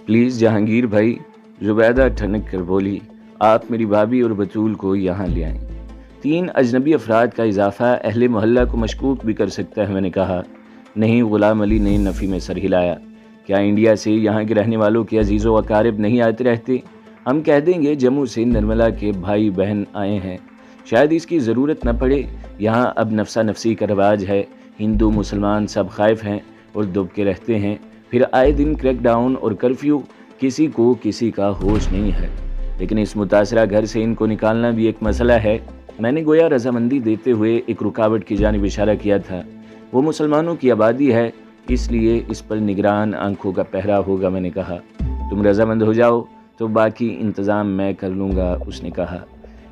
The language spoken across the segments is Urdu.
پلیز جہانگیر بھائی، زبیدہ ٹھنک کر بولی، آپ میری بھابھی اور بطول کو یہاں لے آئیں۔ 3 اجنبی افراد کا اضافہ اہل محلہ کو مشکوک بھی کر سکتا ہے، میں نے کہا۔ نہیں، غلام علی نے نفی میں سر ہلایا۔ کیا انڈیا سے یہاں کے رہنے والوں کے عزیز و اقارب نہیں آتے رہتے؟ ہم کہہ دیں گے جموں سے نرملا کے بھائی بہن آئے ہیں، شاید اس کی ضرورت نہ پڑے۔ یہاں اب نفسا نفسی کا رواج ہے، ہندو مسلمان سب خائف ہیں اور دب کے رہتے ہیں، پھر آئے دن کریک ڈاؤن اور کرفیو، کسی کو کسی کا ہوش نہیں ہے۔ لیکن اس متاثرہ گھر سے ان کو نکالنا بھی ایک مسئلہ ہے۔ میں نے گویا رضامندی دیتے ہوئے ایک رکاوٹ کی جانب اشارہ کیا تھا۔ وہ مسلمانوں کی آبادی ہے، اس لیے اس پر نگران آنکھوں کا پہرا ہوگا، میں نے کہا۔ تم رضامند ہو جاؤ تو باقی انتظام میں کر لوں گا، اس نے کہا۔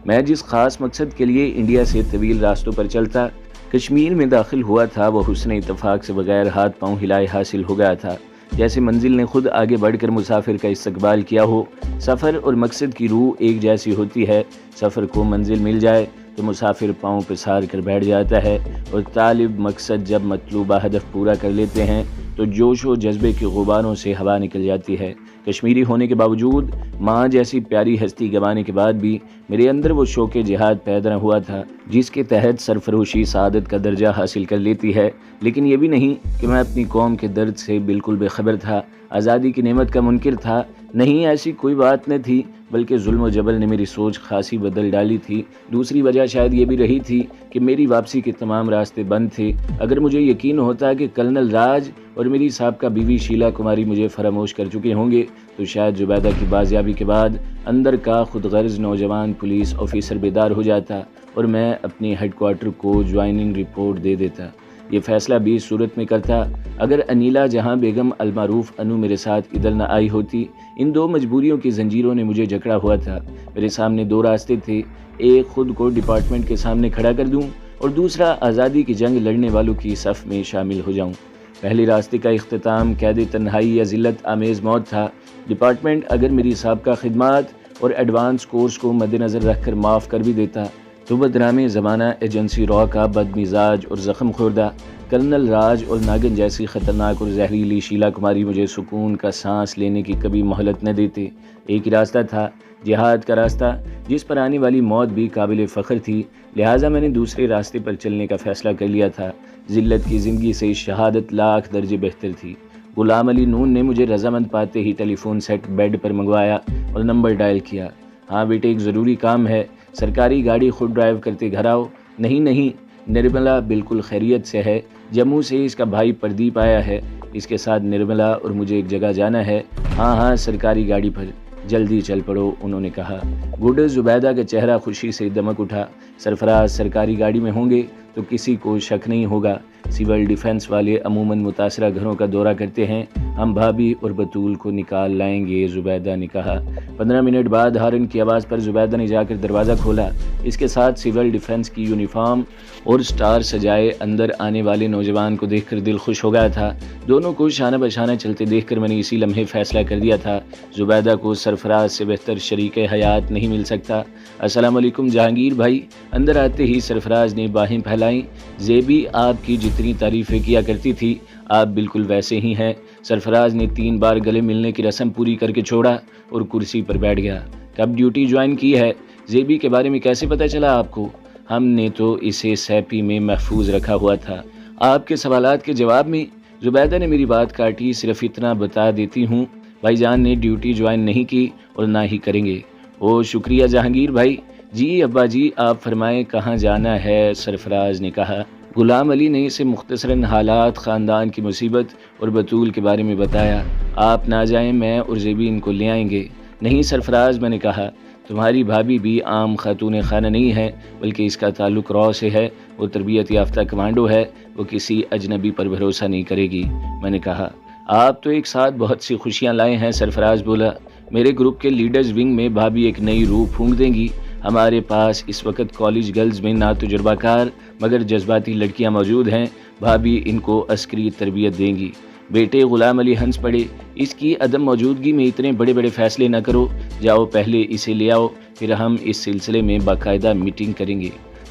میں جس خاص مقصد کے لیے انڈیا سے طویل راستوں پر چلتا کشمیر میں داخل ہوا تھا، وہ حسن اتفاق سے بغیر ہاتھ پاؤں ہلائے حاصل ہو گیا تھا، جیسے منزل نے خود آگے بڑھ کر مسافر کا استقبال کیا ہو۔ سفر اور مقصد کی روح ایک جیسی ہوتی ہے۔ سفر کو منزل مل جائے تو مسافر پاؤں پسار کر بیٹھ جاتا ہے، اور طالب مقصد جب مطلوبہ ہدف پورا کر لیتے ہیں تو جوش و جذبے کے غباروں سے ہوا نکل جاتی ہے۔ کشمیری ہونے کے باوجود، ماں جیسی پیاری ہستی گنوانے کے بعد بھی میرے اندر وہ شوق جہاد پیدا نہ ہوا تھا جس کے تحت سرفروشی سعادت کا درجہ حاصل کر لیتی ہے۔ لیکن یہ بھی نہیں کہ میں اپنی قوم کے درد سے بالکل بے خبر تھا، آزادی کی نعمت کا منکر تھا۔ نہیں، ایسی کوئی بات نہ تھی، بلکہ ظلم و جبر نے میری سوچ خاصی بدل ڈالی تھی۔ دوسری وجہ شاید یہ بھی رہی تھی کہ میری واپسی کے تمام راستے بند تھے۔ اگر مجھے یقین ہوتا کہ کرنل راج اور میری سابقہ بیوی شیلا کماری مجھے فراموش کر چکے ہوں گے تو شاید زبیدہ کی بازیابی کے بعد اندر کا خود غرض نوجوان پولیس آفیسر بیدار ہو جاتا اور میں اپنی ہیڈ کوارٹر کو جوائننگ رپورٹ دے دیتا۔ یہ فیصلہ بھی اس صورت میں کرتا اگر انیلا جہاں بیگم المعروف انو میرے ساتھ ادھر نہ آئی ہوتی۔ ان 2 مجبوریوں کی زنجیروں نے مجھے جکڑا ہوا تھا۔ میرے سامنے 2 راستے تھے، ایک خود کو ڈپارٹمنٹ کے سامنے کھڑا کر دوں اور دوسرا آزادی کی جنگ لڑنے والوں کی صف میں شامل ہو جاؤں۔ پہلے راستے کا اختتام قید تنہائی یا ذلت آمیز موت تھا۔ ڈپارٹمنٹ اگر میری سابقہ خدمات اور ایڈوانس کورس کو مد نظر رکھ کر معاف کر بھی دیتا تو بدنام زمانہ ایجنسی را کا بد مزاج اور زخم خوردہ کرنل راج اور ناگن جیسی خطرناک اور زہریلی شیلا کماری مجھے سکون کا سانس لینے کی کبھی مہلت نہ دیتے۔ ایک ہی راستہ تھا، جہاد کا راستہ، جس پر آنے والی موت بھی قابل فخر تھی، لہٰذا میں نے دوسرے راستے پر چلنے کا فیصلہ کر لیا تھا۔ ذلت کی زندگی سے شہادت لاکھ درجے بہتر تھی۔ غلام علی نون نے مجھے رضامند پاتے ہی ٹیلی فون سیٹ بیڈ پر منگوایا اور نمبر ڈائل کیا۔ ہاں بیٹے، ایک ضروری کام ہے، سرکاری گاڑی خود ڈرائیو کرتے گھر آؤ۔ نہیں، نرملا بالکل خیریت سے ہے، جموں سے اس کا بھائی پردیپ آیا ہے، اس کے ساتھ نرملا اور مجھے ایک جگہ جانا ہے۔ ہاں، سرکاری گاڑی پر، جلدی چل پڑو، انہوں نے کہا۔ گڈ زبیدہ کا چہرہ خوشی سے دمک اٹھا۔ سرفراز سرکاری گاڑی میں ہوں گے تو کسی کو شک نہیں ہوگا۔ سول ڈیفنس والے عموماً متاثرہ گھروں کا دورہ کرتے ہیں، ہم بھابھی اور بطول کو نکال لائیں گے، زبیدہ نے کہا۔ 15 منٹ بعد ہارن کی آواز پر زبیدہ نے جا کر دروازہ کھولا۔ اس کے ساتھ سول ڈیفنس کی یونیفارم اور سٹار سجائے اندر آنے والے نوجوان کو دیکھ کر دل خوش ہو گیا تھا۔ دونوں کو شانہ بشانہ چلتے دیکھ کر میں نے اسی لمحے فیصلہ کر دیا تھا، زبیدہ کو سرفراز سے بہتر شریک حیات نہیں مل سکتا۔ السلام علیکم جہانگیر بھائی۔ اندر آتے ہی سرفراز نے باہیں پھیلائیں۔ زیبی آپ کی جتنی تعریفیں کیا کرتی تھی، آپ بالکل ویسے ہی ہیں۔ سرفراز نے 3 بار گلے ملنے کی رسم پوری کر کے چھوڑا اور کرسی پر بیٹھ گیا۔ کب ڈیوٹی جوائن کی ہے؟ زیبی کے بارے میں کیسے پتہ چلا آپ کو؟ ہم نے تو اسے سیپی میں محفوظ رکھا ہوا تھا۔ آپ کے سوالات کے جواب میں زبیدہ نے میری بات کاٹی۔ صرف اتنا بتا دیتی ہوں، بھائی جان نے ڈیوٹی جوائن نہیں کی اور نہ ہی کریں گے۔ او شکریہ جہانگیر بھائی۔ جی ابا جی، آپ فرمائیں کہاں جانا ہے؟ سرفراز نے کہا۔ غلام علی نے اسے مختصراً حالات، خاندان کی مصیبت اور بطول کے بارے میں بتایا۔ آپ نہ جائیں، میں اور زیبی ان کو لے آئیں گے۔ نہیں سرفراز، میں نے کہا، تمہاری بھابھی بھی عام خاتون خانہ نہیں ہے، بلکہ اس کا تعلق را سے ہے۔ وہ تربیت یافتہ کمانڈو ہے، وہ کسی اجنبی پر بھروسہ نہیں کرے گی، میں نے کہا۔ آپ تو ایک ساتھ بہت سی خوشیاں لائے ہیں، سرفراز بولا۔ میرے گروپ کے لیڈرز ونگ میں بھابھی ایک نئی روح پھونک دیں گی۔ ہمارے پاس اس وقت کالج گرلز میں نہ تجربہ کار مگر جذباتی لڑکیاں موجود ہیں، بھابھی ان کو عسکری تربیت دیں گی۔ بیٹے، غلام علی ہنس پڑے، اس کی عدم موجودگی میں اتنے بڑے بڑے فیصلے نہ کرو۔ جاؤ پہلے اسے لے آؤ، پھر ہم اس سلسلے میں باقاعدہ میٹنگ کریں گے۔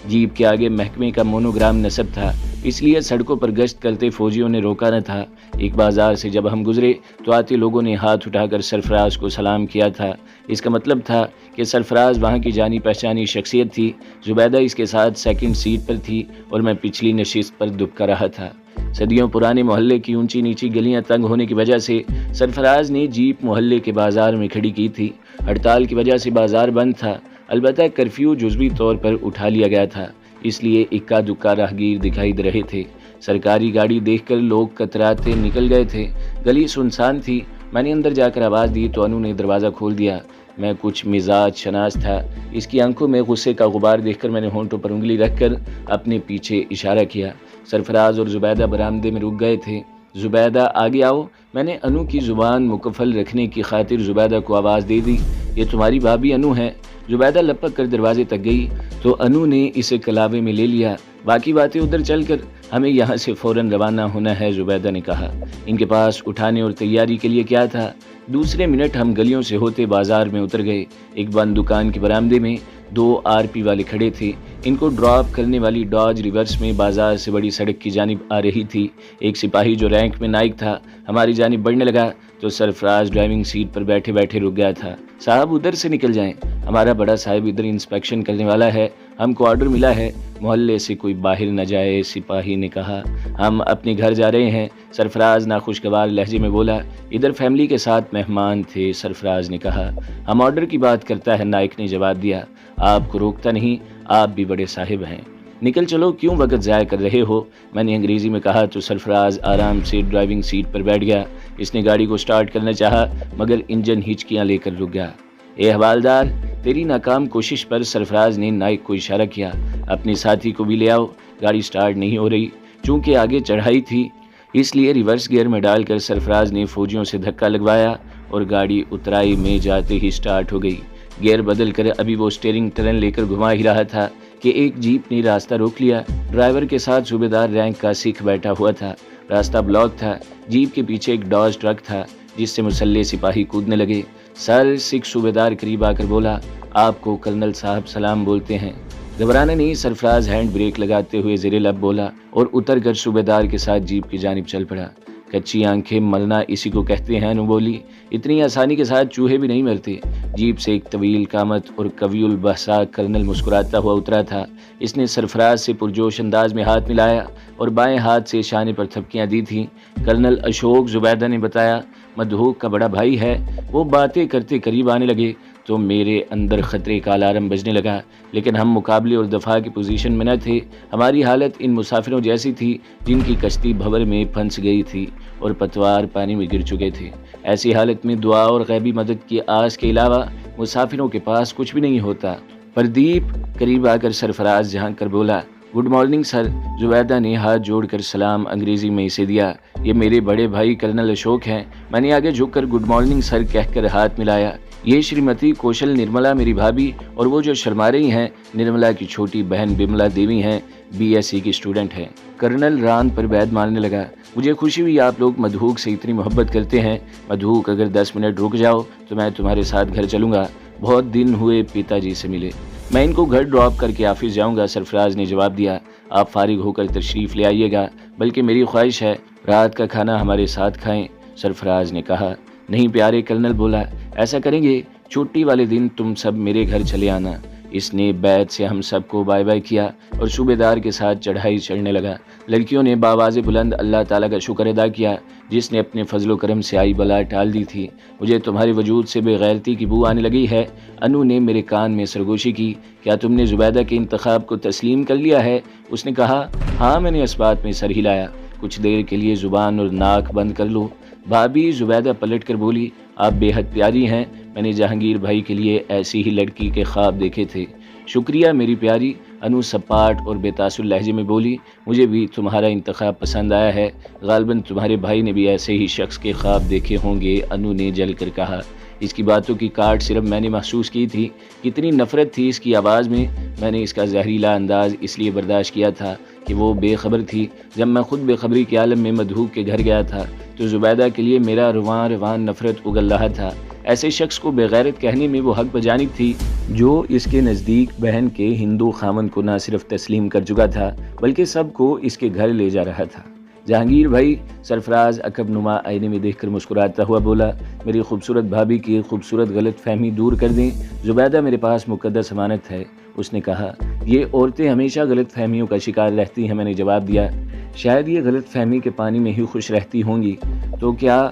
جیپ کے آگے محکمے کا مونوگرام نصب تھا۔ اس لیے سڑکوں پر گشت کرتے فوجیوں نے روکا نہ تھا۔ ایک بازار سے جب ہم گزرے تو آتے لوگوں نے ہاتھ اٹھا کر سرفراز کو سلام کیا تھا۔ اس کا مطلب تھا کہ سرفراز وہاں کی جانی پہچانی شخصیت تھی۔ زبیدہ اس کے ساتھ سیکنڈ سیٹ پر تھی اور میں پچھلی نشست پر دبکا رہا تھا۔ صدیوں پرانے محلے کی اونچی نیچی گلیاں تنگ ہونے کی وجہ سے سرفراز نے جیپ محلے کے بازار میں کھڑی کی تھی۔ ہڑتال کی وجہ سے بازار بند تھا، البتہ کرفیو جزوی طور پر اٹھا لیا گیا تھا، اس لیے اکا دکا راہگیر دکھائی دے رہے تھے۔ سرکاری گاڑی دیکھ کر لوگ کتراتے نکل گئے تھے۔ گلی سنسان تھی۔ میں نے اندر جا کر آواز دی تو انو نے دروازہ کھول دیا۔ میں کچھ مزاج شناس تھا، اس کی آنکھوں میں غصے کا غبار دیکھ کر میں نے ہونٹوں پر انگلی رکھ کر اپنے پیچھے اشارہ کیا۔ سرفراز اور زبیدہ برآمدے میں رک گئے تھے۔ زبیدہ آگے آؤ۔ میں نے انو کی زبان مکفل رکھنے کی خاطر زبیدہ کو آواز دے دی۔ یہ تمہاری بھابھی انو ہے۔ زبیدہ لپک کر دروازے تک گئی تو انو نے اسے کلاوے میں لے لیا۔ باقی باتیں ادھر چل کر، ہمیں یہاں سے فوراً روانہ ہونا ہے، زبیدہ نے کہا۔ ان کے پاس اٹھانے اور تیاری کے لیے کیا تھا؟ دوسرے منٹ ہم گلیوں سے ہوتے بازار میں اتر گئے۔ ایک بند دکان کے برآمدے میں 2 RP والے کھڑے تھے۔ ان کو ڈراپ کرنے والی ڈاج ریورس میں بازار سے بڑی سڑک کی جانب آ رہی تھی۔ ایک سپاہی جو رینک میں نائک تھا ہماری جانب بڑھنے لگا تو سرفراز ڈرائیونگ سیٹ پر بیٹھے بیٹھے رک گیا تھا۔ صاحب ادھر سے نکل جائیں، ہمارا بڑا صاحب ادھر انسپیکشن کرنے والا ہے، ہم کو آرڈر ملا ہے محلے سے کوئی باہر نہ جائے، سپاہی نے کہا۔ ہم اپنے گھر جا رہے ہیں، سرفراز ناخوشگوار لہجے میں بولا۔ ادھر فیملی کے ساتھ مہمان تھے، سرفراز نے کہا۔ ہم آرڈر کی بات کرتا ہے، نائک نے جواب دیا۔ آپ کو روکتا نہیں، آپ بھی بڑے صاحب ہیں، نکل چلو، کیوں وقت ضائع کر رہے ہو؟ میں نے انگریزی میں کہا تو سرفراز آرام سے ڈرائیونگ سیٹ پر بیٹھ گیا۔ اس نے گاڑی کو سٹارٹ کرنا چاہا مگر انجن ہچکیاں لے کر رک گیا۔ اے حوالدار، تیری ناکام کوشش پر سرفراز نے نائک کو اشارہ کیا۔ اپنے ساتھی کو بھی لے آؤ، گاڑی سٹارٹ نہیں ہو رہی۔ چونکہ آگے چڑھائی تھی اس لیے ریورس گیئر میں ڈال کر سرفراز نے فوجیوں سے دھکا لگوایا اور گاڑی اترائی میں جاتے ہی سٹارٹ ہو گئی۔ گیئر بدل کر ابھی وہ سٹیئرنگ ٹرن لے کر گھما ہی رہا تھا کہ ایک جیپ نے راستہ روک لیا۔ ڈرائیور کے ساتھ صوبیدار رینک کا سکھ بیٹھا ہوا تھا۔ راستہ بلاک تھا۔ جیپ کے پیچھے ایک ڈاج ٹرک تھا جس سے مسلح سپاہی کودنے لگے۔ سر، سکھ صوبیدار قریب آ کر بولا، آپ کو کرنل صاحب سلام بولتے ہیں۔ گھبرانا نہیں، سرفراز ہینڈ بریک لگاتے ہوئے زیر لب بولا اور اتر کر صوبیدار کے ساتھ جیپ کی جانب چل پڑا۔ کچی آنکھیں ملنا اسی کو کہتے ہیں، انو بولی۔ اتنی آسانی کے ساتھ چوہے بھی نہیں مرتے۔ جیپ سے ایک طویل قامت اور قوی البحثا کرنل مسکراتا ہوا اترا تھا۔ اس نے سرفراز سے پرجوش انداز میں ہاتھ ملایا اور بائیں ہاتھ سے شانے پر تھپکیاں دی تھیں۔ کرنل اشوک، زبیدہ نے بتایا، مدھوک کا بڑا بھائی ہے۔ وہ باتیں کرتے قریب آنے لگے تو میرے اندر خطرے کا الارم بجنے لگا، لیکن ہم مقابلے اور دفاع کی پوزیشن میں نہ تھے۔ ہماری حالت ان مسافروں جیسی تھی جن کی کشتی بھنور میں پھنس گئی تھی اور پتوار پانی میں گر چکے تھے۔ ایسی حالت میں دعا اور غیبی مدد کی آس کے علاوہ مسافروں کے پاس کچھ بھی نہیں ہوتا۔ پردیپ قریب آ کر سرفراز جھانک کر بولا، گڈ مارننگ سر۔ زبیدہ نے ہاتھ جوڑ کر سلام انگریزی میں اسے دیا۔ یہ میرے بڑے بھائی کرنل اشوک ہیں۔ میں نے آگے جھک کر گڈ مارننگ سر کہہ کر ہاتھ ملایا۔ یہ شریمتی کوشل نرملا میری بھابھی، اور وہ جو شرما رہی ہیں نرملا کی چھوٹی بہن بملا دیوی ہیں، BSc کی اسٹوڈنٹ ہیں۔ کرنل ران پر بیعت ماننے لگا۔ مجھے خوشی ہوئی آپ لوگ مدھوک سے اتنی محبت کرتے ہیں۔ مدھوک، اگر 10 منٹ رک جاؤ تو میں تمہارے ساتھ گھر چلوں گا۔ بہت دن ہوئے پتا جی سے ملے۔ میں ان کو گھر ڈراپ کر کے آفس جاؤں گا، سرفراز نے جواب دیا۔ آپ فارغ ہو کر تشریف لے آئیے گا، بلکہ میری خواہش ہے رات کا کھانا ہمارے ساتھ کھائیں، سرفراز نے کہا۔ نہیں پیارے، کرنل بولا، ایسا کریں گے، چھٹی والے دن تم سب میرے گھر چلے آنا۔ اس نے بیعت سے ہم سب کو بائے بائے کیا اور صوبیدار کے ساتھ چڑھائی چڑھنے لگا۔ لڑکیوں نے بآواز بلند اللہ تعالیٰ کا شکر ادا کیا جس نے اپنے فضل و کرم سے آئی بلا ٹال دی تھی۔ مجھے تمہارے وجود سے بے غیرتی کی بو آنے لگی ہے۔ انو نے میرے کان میں سرگوشی کی، کیا تم نے زبیدہ کے انتخاب کو تسلیم کر لیا ہے؟ اس نے کہا، ہاں، میں نے اس بات میں سر ہلایا۔ کچھ دیر کے لیے زبان اور ناک بند کر لو۔ بھابھی، زبیدہ پلٹ کر بولی، آپ بے حد پیاری ہیں۔ میں نے جہانگیر بھائی کے لیے ایسی ہی لڑکی کے خواب دیکھے تھے۔ شکریہ میری پیاری، انو سپاٹ اور بے تاثر لہجے میں بولی۔ مجھے بھی تمہارا انتخاب پسند آیا ہے، غالباً تمہارے بھائی نے بھی ایسے ہی شخص کے خواب دیکھے ہوں گے، انو نے جل کر کہا۔ اس کی باتوں کی کاٹ صرف میں نے محسوس کی تھی، کتنی نفرت تھی اس کی آواز میں۔ میں نے اس کا زہریلا انداز اس لیے برداشت کیا تھا کہ وہ بے خبر تھی۔ جب میں خود بے خبری کے عالم میں مدھوک کے گھر گیا تھا تو زبیدہ کے لیے میرا رواں رواں نفرت اگل رہا تھا۔ ایسے شخص کو بغیرت کہنے میں وہ حق بجانب تھی جو اس کے نزدیک بہن کے ہندو خامن کو نہ صرف تسلیم کر چکا تھا بلکہ سب کو اس کے گھر لے جا رہا تھا۔ جہانگیر بھائی، سرفراز عقب نما آئینے میں دیکھ کر مسکراتا ہوا بولا، میری خوبصورت بھابھی کی خوبصورت غلط فہمی دور کر دیں، زبیدہ میرے پاس مقدس امانت ہے۔ اس نے کہا، یہ عورتیں ہمیشہ غلط فہمیوں کا شکار رہتی ہیں۔ میں نے جواب دیا، شاید یہ غلط فہمی کے پانی میں ہی خوش رہتی ہوں گی۔ تو کیا؟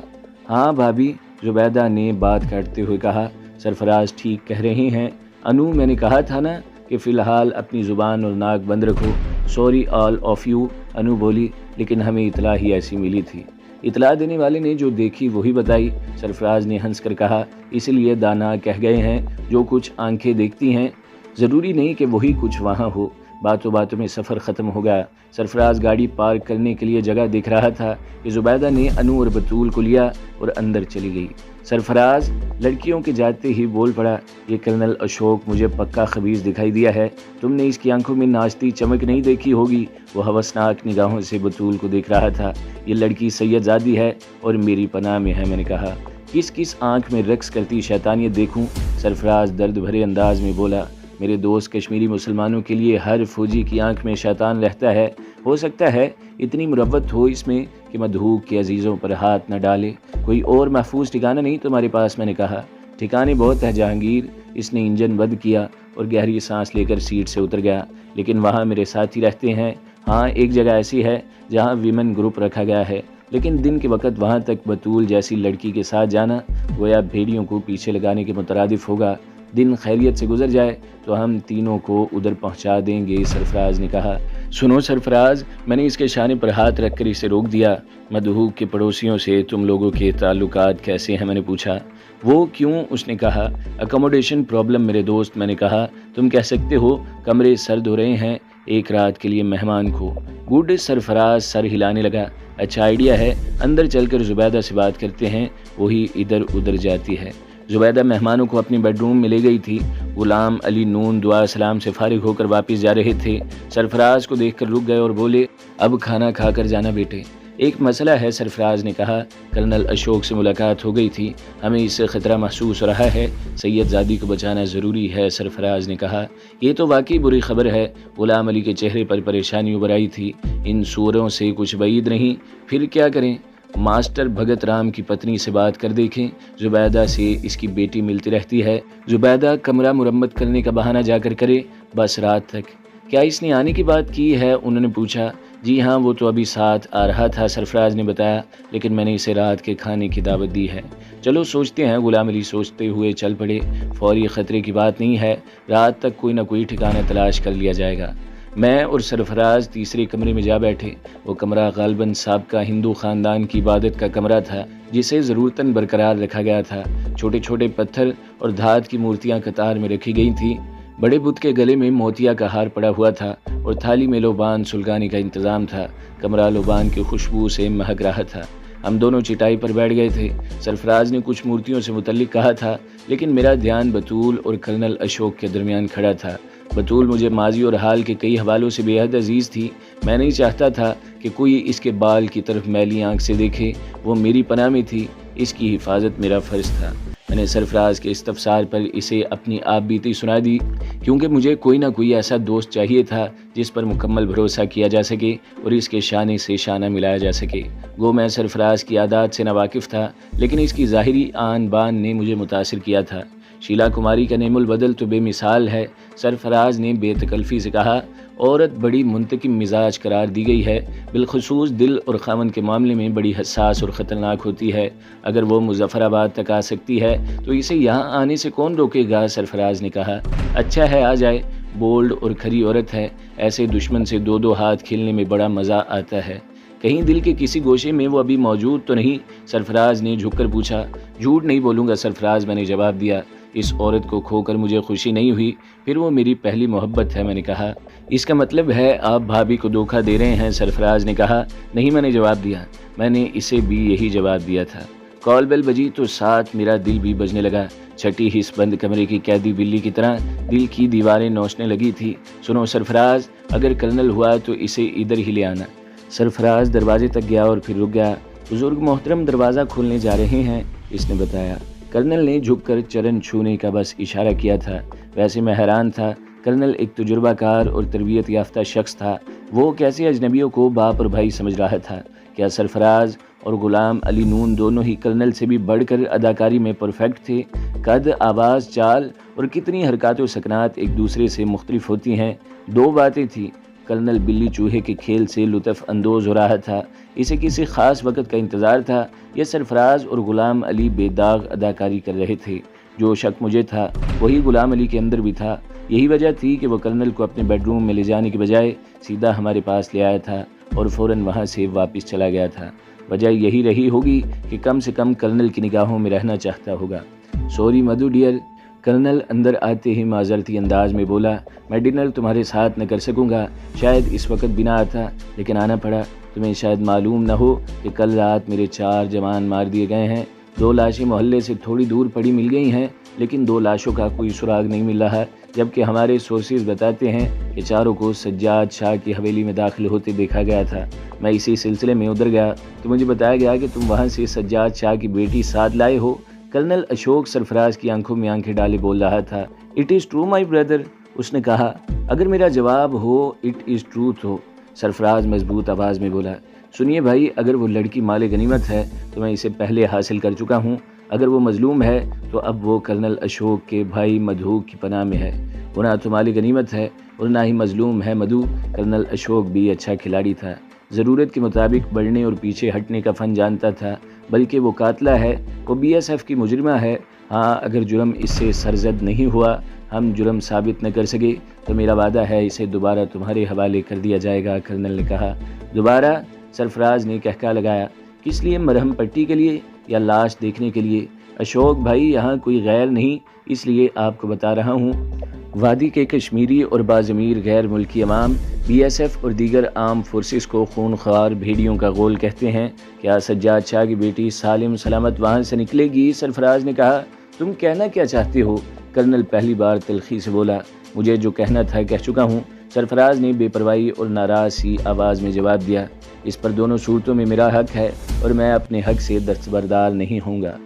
ہاں بھابھی، زبیدہ نے بات کاٹتے ہوئے کہا، سرفراز ٹھیک کہہ رہے ہیں انو، میں نے کہا تھا نا کہ فی الحال اپنی زبان اور ناک بند رکھو۔ سوری آل آف یو، انو بولی، لیکن ہمیں اطلاع ہی ایسی ملی تھی۔ اطلاع دینے والے نے جو دیکھی وہی بتائی، سرفراز نے ہنس کر کہا، اس لیے دانا کہہ گئے ہیں جو کچھ آنکھیں دیکھتی ہیں ضروری نہیں کہ وہی کچھ وہاں ہو۔ باتوں باتوں میں سفر ختم ہو گیا۔ سرفراز گاڑی پارک کرنے کے لیے جگہ دیکھ رہا تھا کہ زبیدہ نے انو اور بطول کو لیا اور اندر چلی گئی۔ سرفراز لڑکیوں کے جاتے ہی بول پڑا، یہ کرنل اشوک مجھے پکا خبیث دکھائی دیا ہے۔ تم نے اس کی آنکھوں میں ناچتی چمک نہیں دیکھی ہوگی۔ وہ ہوسناک نگاہوں سے بطول کو دیکھ رہا تھا۔ یہ لڑکی سید زادی ہے اور میری پناہ میں ہے۔ میں نے کہا، کس کس آنکھ میں رقص کرتی شیطانیت دیکھوں؟ سرفراز درد بھرے انداز میں بولا، میرے دوست کشمیری مسلمانوں کے لیے ہر فوجی کی آنکھ میں شیطان رہتا ہے۔ ہو سکتا ہے اتنی مروت ہو اس میں کہ مدھوک کے عزیزوں پر ہاتھ نہ ڈالے۔ کوئی اور محفوظ ٹھکانہ نہیں تمہارے پاس؟ میں نے کہا، ٹھکانے بہت ہے جہانگیر۔ اس نے انجن بند کیا اور گہری سانس لے کر سیٹ سے اتر گیا، لیکن وہاں میرے ساتھی رہتے ہیں۔ ہاں، ایک جگہ ایسی ہے جہاں ویمن گروپ رکھا گیا ہے، لیکن دن کے وقت وہاں تک بطول جیسی لڑکی کے ساتھ جانا گویا بھیڑیوں کو پیچھے لگانے کے مترادف ہوگا۔ دن خیریت سے گزر جائے تو ہم تینوں کو ادھر پہنچا دیں گے، سرفراز نے کہا۔ سنو سرفراز، میں نے اس کے شانے پر ہاتھ رکھ کر اسے روک دیا۔ مدھوک کے پڑوسیوں سے تم لوگوں کے تعلقات کیسے ہیں؟ میں نے پوچھا۔ وہ کیوں؟ اس نے کہا، اکوموڈیشن پرابلم میرے دوست۔ میں نے کہا، تم کہہ سکتے ہو کمرے سرد ہو رہے ہیں ایک رات کے لیے مہمان کو۔ گڈ، سرفراز سر ہلانے لگا، اچھا آئیڈیا ہے، اندر چل کر زبیدہ سے بات کرتے ہیں، وہی ادھر ادھر جاتی ہے۔ زبیدہ مہمانوں کو اپنے بیڈ روم میں لے گئی تھی۔ غلام علی نون دعا سلام سے فارغ ہو کر واپس جا رہے تھے۔ سرفراز کو دیکھ کر رک گئے اور بولے، اب کھانا کھا کر جانا بیٹے۔ ایک مسئلہ ہے، سرفراز نے کہا، کرنل اشوک سے ملاقات ہو گئی تھی، ہمیں اس سے خطرہ محسوس ہو رہا ہے، سید زادی کو بچانا ضروری ہے۔ سرفراز نے کہا، یہ تو واقعی بری خبر ہے۔ غلام علی کے چہرے پر پریشانی ابھر آئی تھی، ان سوروں سے کچھ بعید نہیں، پھر کیا کریں؟ ماسٹر بھگت رام کی پتنی سے بات کر دیکھیں، زبیدہ سے اس کی بیٹی ملتی رہتی ہے، زبیدہ کمرہ مرمت کرنے کا بہانہ جا کر کرے، بس رات تک۔ کیا اس نے آنے کی بات کی ہے؟ انہوں نے پوچھا۔ جی ہاں، وہ تو ابھی ساتھ آ رہا تھا، سرفراز نے بتایا، لیکن میں نے اسے رات کے کھانے کی دعوت دی ہے۔ چلو سوچتے ہیں، غلام علی سوچتے ہوئے چل پڑے، فوری خطرے کی بات نہیں ہے، رات تک کوئی نہ کوئی ٹھکانہ تلاش کر لیا جائے گا۔ میں اور سرفراز تیسرے کمرے میں جا بیٹھے۔ وہ کمرہ غالباً سابقہ ہندو خاندان کی عبادت کا کمرہ تھا، جسے ضرورتاً برقرار رکھا گیا تھا۔ چھوٹے چھوٹے پتھر اور دھات کی مورتیاں قطار میں رکھی گئی تھیں۔ بڑے بت کے گلے میں موتیا کا ہار پڑا ہوا تھا اور تھالی میں لوبان سلگانے کا انتظام تھا۔ کمرہ لوبان کی خوشبو سے مہک رہا تھا۔ ہم دونوں چٹائی پر بیٹھ گئے تھے۔ سرفراز نے کچھ مورتیوں سے متعلق کہا تھا، لیکن میرا دھیان بطول اور کرنل اشوک کے درمیان کھڑا تھا۔ بطول مجھے ماضی اور حال کے کئی حوالوں سے بے حد عزیز تھی۔ میں نہیں چاہتا تھا کہ کوئی اس کے بال کی طرف میلی آنکھ سے دیکھے۔ وہ میری پناہ میں تھی، اس کی حفاظت میرا فرض تھا۔ میں نے سرفراز کے استفسار پر اسے اپنی آپ بیتی سنا دی، کیونکہ مجھے کوئی نہ کوئی ایسا دوست چاہیے تھا جس پر مکمل بھروسہ کیا جا سکے اور اس کے شانے سے شانہ ملایا جا سکے۔ گو میں سرفراز کی عادات سے ناواقف تھا، لیکن اس کی ظاہری آن بان نے مجھے متاثر کیا تھا۔ شیلا کماری کا نعم البدل تو بے مثال ہے، سرفراز نے بے تکلفی سے کہا۔ عورت بڑی منتقم مزاج قرار دی گئی ہے، بالخصوص دل اور خاوند کے معاملے میں بڑی حساس اور خطرناک ہوتی ہے۔ اگر وہ مظفر آباد تک آ سکتی ہے تو اسے یہاں آنے سے کون روکے گا؟ سرفراز نے کہا۔ اچھا ہے، آ جائے، بولڈ اور کھری عورت ہے، ایسے دشمن سے دو دو ہاتھ کھیلنے میں بڑا مزہ آتا ہے۔ کہیں دل کے کسی گوشے میں وہ ابھی موجود تو نہیں؟ سرفراز نے جھک کر پوچھا۔ جھوٹ نہیں بولوں گا سرفراز، میں نے جواب دیا۔ اس عورت کو کھو کر مجھے خوشی نہیں ہوئی، پھر وہ میری پہلی محبت ہے، میں نے کہا۔ اس کا مطلب ہے آپ بھابھی کو دھوکہ دے رہے ہیں، سرفراز نے کہا۔ نہیں، میں نے جواب دیا، میں نے اسے بھی یہی جواب دیا تھا۔ کال بیل بجی تو ساتھ میرا دل بھی بجنے لگا۔ چھٹی حص بند کمرے کی قیدی بلی کی طرح دل کی دیواریں نوچنے لگی تھی۔ سنو سرفراز، اگر کرنل ہوا تو اسے ادھر ہی لے آنا۔ سرفراز دروازے تک گیا اور پھر رک گیا۔ بزرگ محترم دروازہ کھولنے جا رہے ہیں، اس نے بتایا۔ کرنل نے جھک کر چرن چھونے کا بس اشارہ کیا تھا۔ ویسے میں حیران تھا، کرنل ایک تجربہ کار اور تربیت یافتہ شخص تھا، وہ کیسے اجنبیوں کو باپ اور بھائی سمجھ رہا تھا؟ کیا سرفراز اور غلام علی نون دونوں ہی کرنل سے بھی بڑھ کر اداکاری میں پرفیکٹ تھے؟ قد، آواز، چال اور کتنی حرکات و سکنات ایک دوسرے سے مختلف ہوتی ہیں۔ دو باتیں تھیں، کرنل بلی چوہے کے کھیل سے لطف اندوز ہو رہا تھا، اسے کسی خاص وقت کا انتظار تھا، یہ سرفراز اور غلام علی بے داغ اداکاری کر رہے تھے۔ جو شک مجھے تھا وہی غلام علی کے اندر بھی تھا۔ یہی وجہ تھی کہ وہ کرنل کو اپنے بیڈ روم میں لے جانے کے بجائے سیدھا ہمارے پاس لے آیا تھا اور فوراً وہاں سے واپس چلا گیا تھا۔ وجہ یہی رہی ہوگی کہ کم سے کم کرنل کی نگاہوں میں رہنا چاہتا ہوگا۔ سوری مدھو ڈیئر، کرنل اندر آتے ہی معذرتی انداز میں بولا، میں ڈنر تمہارے ساتھ نہ کر سکوں گا، شاید اس وقت بھی نہ آتا، لیکن آنا پڑا۔ تمہیں شاید معلوم نہ ہو کہ کل رات میرے 4 جوان مار دیے گئے ہیں۔ 2 لاشیں محلے سے تھوڑی دور پڑی مل گئی ہیں، لیکن 2 لاشوں کا کوئی سراغ نہیں مل رہا، جبکہ ہمارے سورسز بتاتے ہیں کہ چاروں کو سجاد شاہ کی حویلی میں داخل ہوتے دیکھا گیا تھا۔ میں اسی سلسلے میں ادھر گیا تو مجھے بتایا گیا کہ تم وہاں سے سجاد شاہ کی بیٹی ساتھ لائے ہو۔ کرنل اشوک سرفراز کی آنکھوں میں آنکھیں ڈالے بول رہا تھا۔ It is true my brother, اس نے کہا۔ اگر میرا جواب ہو اٹ از ٹرو تو، سرفراز مضبوط آواز میں بولا۔ سنیے بھائی، اگر وہ لڑکی مال غنیمت ہے تو میں اسے پہلے حاصل کر چکا ہوں، اگر وہ مظلوم ہے تو اب وہ کرنل اشوک کے بھائی مدھو کی پناہ میں ہے۔ وہ نہ تو مال غنیمت ہے اور نہ ہی مظلوم ہے مدھو۔ کرنل اشوک بھی اچھا کھلاڑی تھا، ضرورت کے مطابق بڑھنے اور پیچھے ہٹنے کا فن جانتا تھا، بلکہ وہ قاتلہ ہے، وہ BSF کی مجرمہ ہے۔ ہاں، اگر جرم اس سے سرزد نہیں ہوا، ہم جرم ثابت نہ کر سکے تو میرا وعدہ ہے اسے دوبارہ تمہارے حوالے کر دیا جائے گا، کرنل نے کہا۔ دوبارہ؟ سرفراز نے کہکا لگایا۔ کس لیے؟ مرہم پٹی کے لیے یا لاش دیکھنے کے لیے؟ اشوک بھائی، یہاں کوئی غیر نہیں، اس لیے آپ کو بتا رہا ہوں۔ وادی کے کشمیری اور باضمیر غیر ملکی عوام BSF اور دیگر عام فورسز کو خون خوار بھیڑیوں کا غول کہتے ہیں۔ کیا سجاد شاہ کی بیٹی سالم سلامت وہاں سے نکلے گی؟ سرفراز نے کہا۔ تم کہنا کیا چاہتے ہو؟ کرنل پہلی بار تلخی سے بولا۔ مجھے جو کہنا تھا کہہ چکا ہوں، سرفراز نے بے پرواہی اور ناراض سی آواز میں جواب دیا۔ اس پر دونوں صورتوں میں میرا حق ہے اور میں اپنے حق سے دستبردار نہیں ہوں گا۔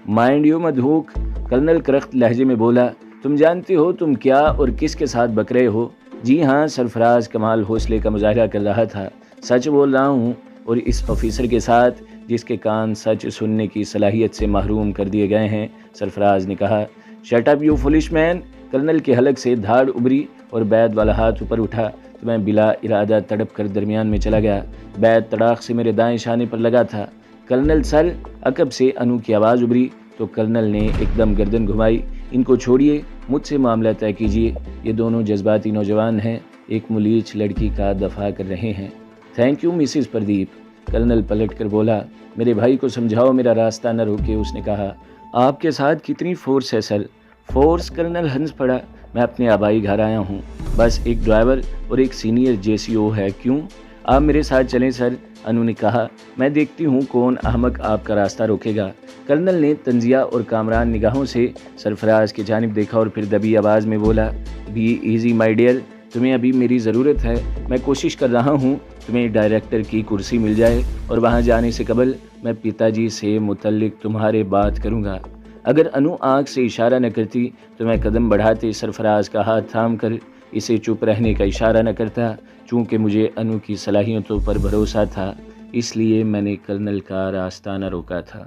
مائنڈ یو مدھوک، کرنل کرخت لہجے میں بولا، تم جانتے ہو تم کیا اور کس کے ساتھ بک رہے ہو؟ جی ہاں، سرفراز کمال حوصلے کا مظاہرہ کر رہا تھا۔ سچ بول رہا ہوں، اور اس آفیسر کے ساتھ جس کے کان سچ سننے کی صلاحیت سے محروم کر دیے گئے ہیں، سرفراز نے کہا۔ Shut up you foolish man, colonel کے حلق سے دھاڑ ابری اور بیت والا ہاتھ اوپر اٹھا تو میں بلا ارادہ تڑپ کر درمیان میں چلا گیا۔ بیت تڑاق سے میرے دائیں شانے پر لگا تھا۔ کرنل سر، عقب سے انو کی آواز ابری تو کرنل نے ایک دم گردن گھمائی۔ ان کو چھوڑیے، مجھ سے معاملہ طے کیجیے، یہ دونوں جذباتی نوجوان ہیں، ایک ملیچ لڑکی کا دفاع کر رہے ہیں۔ Thank you Mrs Pradeep, colonel پلٹ کر بولا۔ میرے بھائی کو سمجھاؤ میرا راستہ نہ روکے، اس نے کہا۔ آپ کے ساتھ کتنی فورس ہے سر؟ فورس؟ کرنل ہنس پڑا۔ میں اپنے آبائی گھر آیا ہوں، بس ایک ڈرائیور اور ایک سینئر JCO ہے۔ کیوں؟ آپ میرے ساتھ چلیں سر، انو نے کہا۔ میں دیکھتی ہوں کون احمق آپ کا راستہ روکے گا۔ کرنل نے طنزیہ اور کامران نگاہوں سے سرفراز کی جانب دیکھا اور پھر دبی آواز میں بولا، بی ایزی مائی ڈیئر، تمہیں ابھی میری ضرورت ہے۔ میں کوشش کر رہا ہوں تمہیں ڈائریکٹر کی کرسی مل جائے، اور وہاں جانے سے قبل میں پتا جی سے متعلق تمہارے بات کروں گا۔ اگر انو آنکھ سے اشارہ نہ کرتی تو میں قدم بڑھاتے سرفراز کا ہاتھ تھام کر اسے چپ رہنے کا اشارہ نہ کرتا۔ چونکہ مجھے انو کی صلاحیتوں پر بھروسہ تھا، اس لیے میں نے کرنل کا راستہ نہ روکا تھا۔